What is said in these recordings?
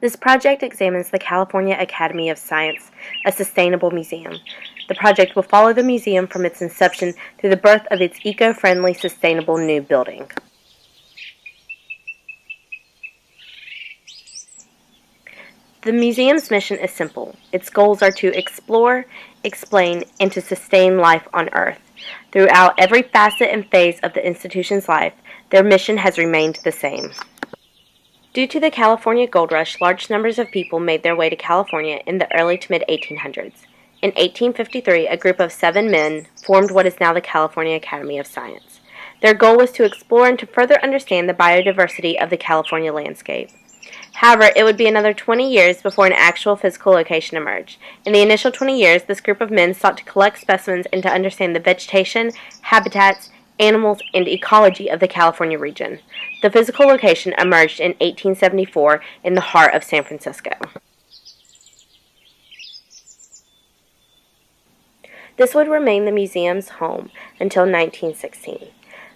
This project examines the California Academy of Science, a sustainable museum. The project will follow the museum from its inception through the birth of its eco-friendly, sustainable new building. The museum's mission is simple. Its goals are to explore, explain, and to sustain life on Earth. Throughout every facet and phase of the institution's life, their mission has remained the same. Due to the California Gold Rush, large numbers of people made their way to California in the early to mid-1800s. In 1853, a group of 7 men formed what is now the California Academy of Science. Their goal was to explore and to further understand the biodiversity of the California landscape. However, it would be another 20 years before an actual physical location emerged. In the initial 20 years, this group of men sought to collect specimens and to understand the vegetation, habitats, animals, and ecology of the California region. The physical location emerged in 1874 in the heart of San Francisco. This would remain the museum's home until 1916.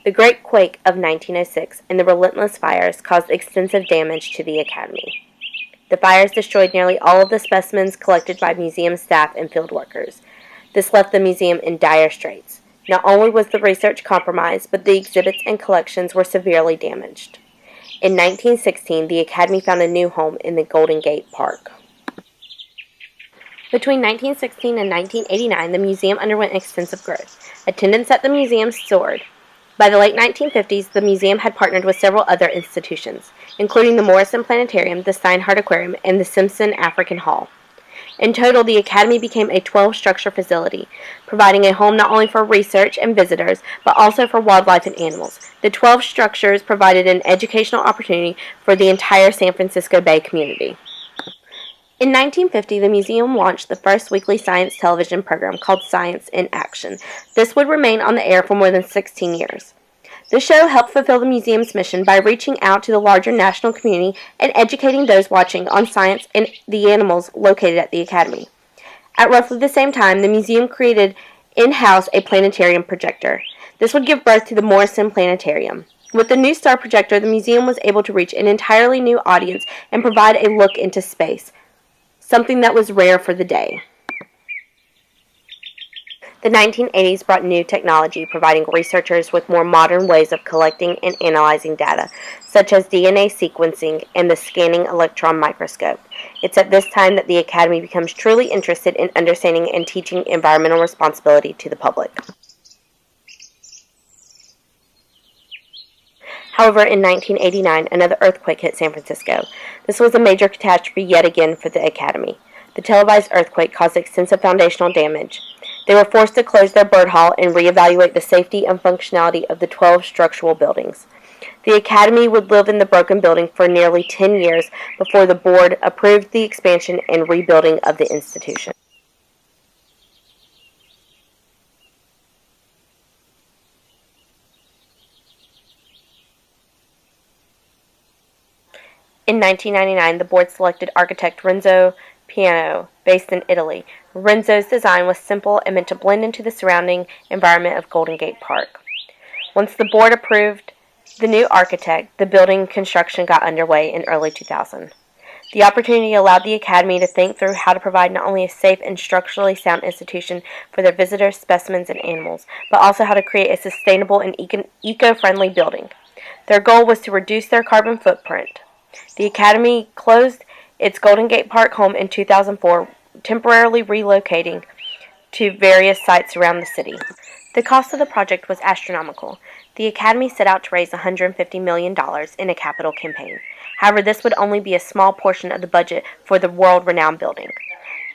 The Great Quake of 1906 and the relentless fires caused extensive damage to the Academy. The fires destroyed nearly all of the specimens collected by museum staff and field workers. This left the museum in dire straits. Not only was the research compromised, but the exhibits and collections were severely damaged. In 1916, the Academy found a new home in the Golden Gate Park. Between 1916 and 1989, the museum underwent extensive growth. Attendance at the museum soared. By the late 1950s, the museum had partnered with several other institutions, including the Morrison Planetarium, the Steinhardt Aquarium, and the Simpson African Hall. In total, the Academy became a 12-structure facility, providing a home not only for research and visitors, but also for wildlife and animals. The 12 structures provided an educational opportunity for the entire San Francisco Bay community. In 1950, the museum launched the first weekly science television program called Science in Action. This would remain on the air for more than 16 years. The show helped fulfill the museum's mission by reaching out to the larger national community and educating those watching on science and the animals located at the Academy. At roughly the same time, the museum created in-house a planetarium projector. This would give birth to the Morrison Planetarium. With the new star projector, the museum was able to reach an entirely new audience and provide a look into space, something that was rare for the day. The 1980s brought new technology, providing researchers with more modern ways of collecting and analyzing data, such as DNA sequencing and the scanning electron microscope. It's at this time that the Academy becomes truly interested in understanding and teaching environmental responsibility to the public. However, in 1989, another earthquake hit San Francisco. This was a major catastrophe yet again for the Academy. The televised earthquake caused extensive foundational damage. They were forced to close their bird hall and reevaluate the safety and functionality of the 12 structural buildings. The Academy would live in the broken building for nearly 10 years before the board approved the expansion and rebuilding of the institution. In 1999, the board selected architect Renzo Piano, based in Italy. Renzo's design was simple and meant to blend into the surrounding environment of Golden Gate Park. Once the board approved the new architect, the building construction got underway in early 2000. The opportunity allowed the Academy to think through how to provide not only a safe and structurally sound institution for their visitors, specimens, and animals, but also how to create a sustainable and eco-friendly building. Their goal was to reduce their carbon footprint. The Academy closed its Golden Gate Park home in 2004, temporarily relocating to various sites around the city. The cost of the project was astronomical. The Academy set out to raise $150 million in a capital campaign. However, this would only be a small portion of the budget for the world-renowned building.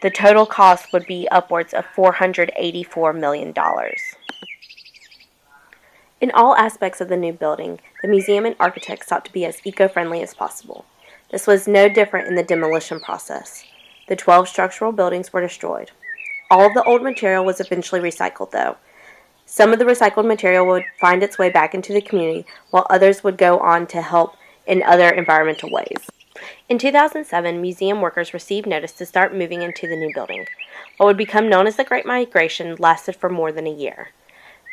The total cost would be upwards of $484 million. In all aspects of the new building, the museum and architects sought to be as eco-friendly as possible. This was no different in the demolition process. The 12 structural buildings were destroyed. All of the old material was eventually recycled, though. Some of the recycled material would find its way back into the community, while others would go on to help in other environmental ways. In 2007, museum workers received notice to start moving into the new building. What would become known as the Great Migration lasted for more than a year.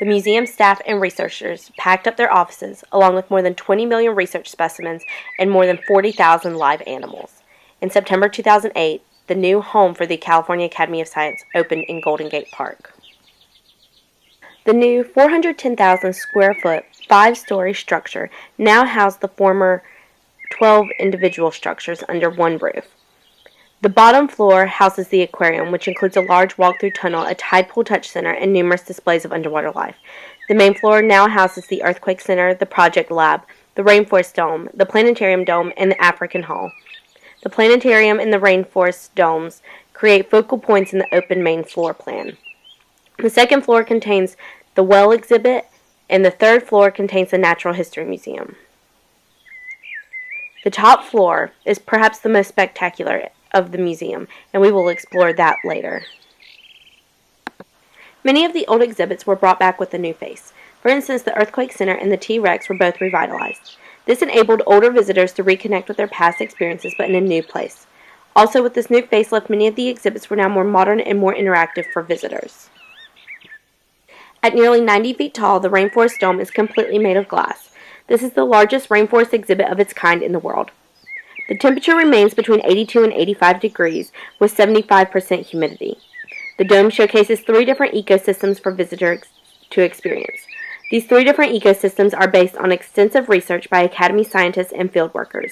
The museum staff and researchers packed up their offices, along with more than 20 million research specimens and more than 40,000 live animals. In September 2008, the new home for the California Academy of Science opened in Golden Gate Park. The new 410,000 square foot, 5-story structure now houses the former 12 individual structures under one roof. The bottom floor houses the aquarium, which includes a large walk-through tunnel, a tide pool touch center, and numerous displays of underwater life. The main floor now houses the Earthquake Center, the Project Lab, the Rainforest Dome, the Planetarium Dome, and the African Hall. The planetarium and the rainforest domes create focal points in the open main floor plan. The second floor contains the well exhibit, and the third floor contains the Natural History Museum. The top floor is perhaps the most spectacular of the museum, and we will explore that later. Many of the old exhibits were brought back with a new face. For instance, the Earthquake Center and the T-Rex were both revitalized. This enabled older visitors to reconnect with their past experiences, but in a new place. Also, with this new facelift, many of the exhibits were now more modern and more interactive for visitors. At nearly 90 feet tall, the Rainforest Dome is completely made of glass. This is the largest rainforest exhibit of its kind in the world. The temperature remains between 82 and 85 degrees with 75% humidity. The dome showcases 3 different ecosystems for visitors to experience. These 3 different ecosystems are based on extensive research by Academy scientists and field workers.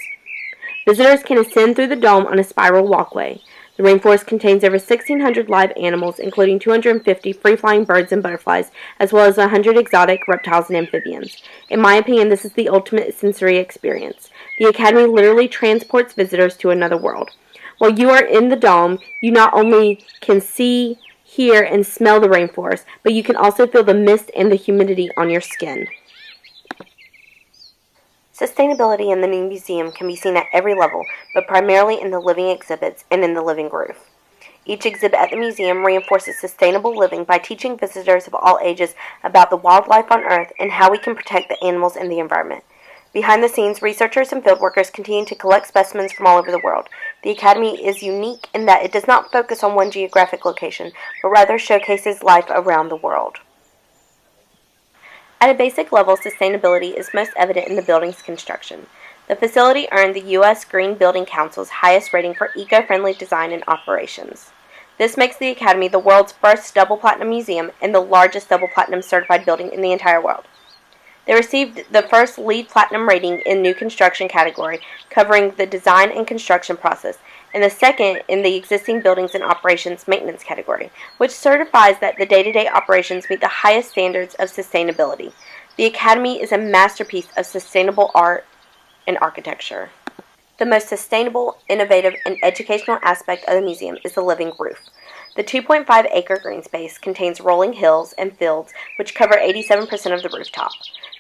Visitors can ascend through the dome on a spiral walkway. The rainforest contains over 1,600 live animals, including 250 free-flying birds and butterflies, as well as 100 exotic reptiles and amphibians. In my opinion, this is the ultimate sensory experience. The Academy literally transports visitors to another world. While you are in the dome, you not only can see, hear, and smell the rainforest, but you can also feel the mist and the humidity on your skin. Sustainability in the new museum can be seen at every level, but primarily in the living exhibits and in the living roof. Each exhibit at the museum reinforces sustainable living by teaching visitors of all ages about the wildlife on Earth and how we can protect the animals and the environment. Behind the scenes, researchers and field workers continue to collect specimens from all over the world. The Academy is unique in that it does not focus on one geographic location, but rather showcases life around the world. At a basic level, sustainability is most evident in the building's construction. The facility earned the U.S. Green Building Council's highest rating for eco-friendly design and operations. This makes the Academy the world's first double platinum museum and the largest double platinum certified building in the entire world. They received the first LEED Platinum rating in new construction category, covering the design and construction process, and the second in the existing buildings and operations maintenance category, which certifies that the day-to-day operations meet the highest standards of sustainability. The Academy is a masterpiece of sustainable art and architecture. The most sustainable, innovative, and educational aspect of the museum is the living roof. The 2.5-acre green space contains rolling hills and fields which cover 87% of the rooftop.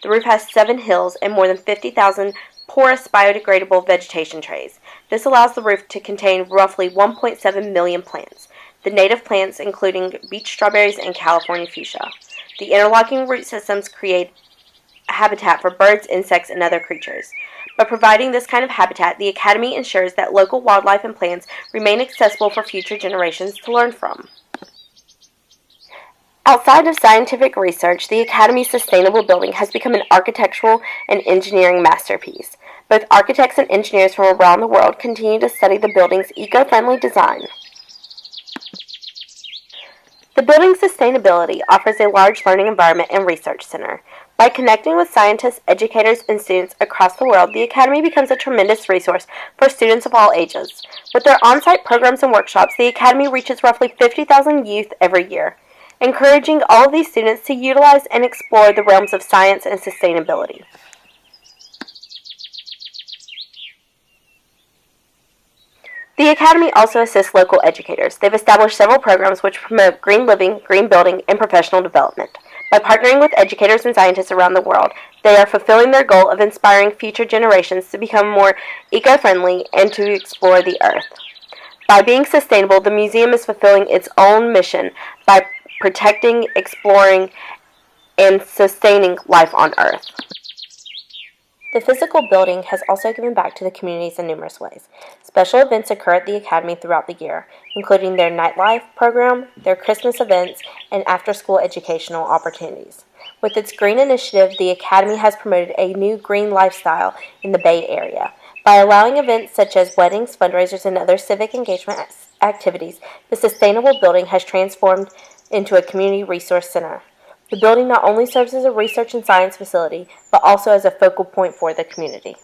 The roof has 7 hills and more than 50,000 porous biodegradable vegetation trays. This allows the roof to contain roughly 1.7 million plants, the native plants including beach strawberries and California fuchsia. The interlocking root systems create habitat for birds, insects, and other creatures. By providing this kind of habitat, the Academy ensures that local wildlife and plants remain accessible for future generations to learn from. Outside of scientific research, the Academy's sustainable building has become an architectural and engineering masterpiece. Both architects and engineers from around the world continue to study the building's eco-friendly design. The building's sustainability offers a large learning environment and research center. By connecting with scientists, educators, and students across the world, the Academy becomes a tremendous resource for students of all ages. With their on-site programs and workshops, the Academy reaches roughly 50,000 youth every year, encouraging all of these students to utilize and explore the realms of science and sustainability. The Academy also assists local educators. They've established several programs which promote green living, green building, and professional development. By partnering with educators and scientists around the world, they are fulfilling their goal of inspiring future generations to become more eco-friendly and to explore the Earth. By being sustainable, the museum is fulfilling its own mission by protecting, exploring, and sustaining life on Earth. The physical building has also given back to the communities in numerous ways. Special events occur at the Academy throughout the year, including their nightlife program, their Christmas events, and after-school educational opportunities. With its green initiative, the Academy has promoted a new green lifestyle in the Bay Area. By allowing events such as weddings, fundraisers, and other civic engagement activities, the sustainable building has transformed into a community resource center. The building not only serves as a research and science facility, but also as a focal point for the community.